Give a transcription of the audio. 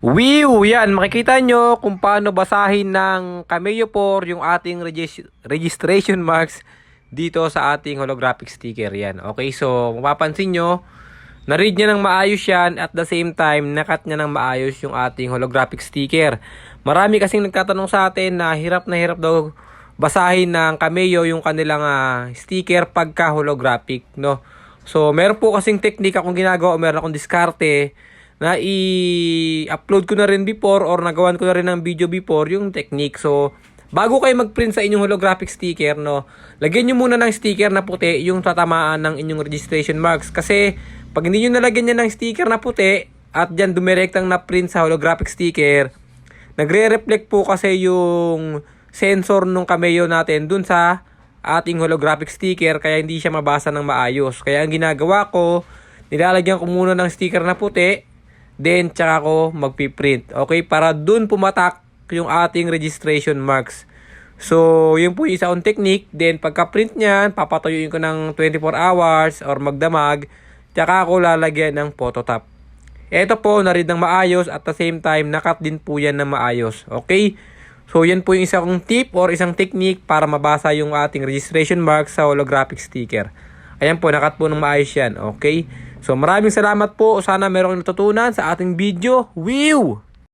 Yan, makikita nyo kung paano basahin ng Cameo 4 yung ating registration marks dito sa ating holographic sticker. Yan, okay, so mapapansin nyo, na-read niya ng maayos yan at the same time, nakat niya ng maayos yung ating holographic sticker. Marami kasing nagtatanong sa atin na hirap daw basahin ng Cameo yung kanilang sticker pagka holographic, no? So, meron po kasing technique akong ginagawa, meron akong diskarte na i-upload ko na rin before or nagawan ko na rin ng video before yung technique. So, bago kayo mag-print sa inyong holographic sticker, no, lagyan nyo muna ng sticker na puti yung tatamaan ng inyong registration marks. Kasi, pag hindi nyo nalagyan yan ng sticker na puti at dyan dumirektang na-print sa holographic sticker, nagre-reflect po kasi yung sensor nung Cameo natin dun sa ating holographic sticker, kaya hindi siya mabasa ng maayos. Kaya ang ginagawa ko, nilalagyan ko muna ng sticker na puti, then tsaka ako magpiprint. Okay, para dun pumatak yung ating registration marks. So, yun po yung isa kong technique. Then pagka-print niyan, papatuyuin ko ng 24 hours or magdamag, tsaka ako lalagyan ng phototop. Ito po, na-read ng maayos at the same time, nakat din po yan ng maayos. Okay? So, yan po yung isa kong tip or isang technique para mabasa yung ating registration marks sa holographic sticker. Ayan po, nakat po ng maayos yan. Okay? So, maraming salamat po. Sana meron kayong natutunan sa ating video. Woo!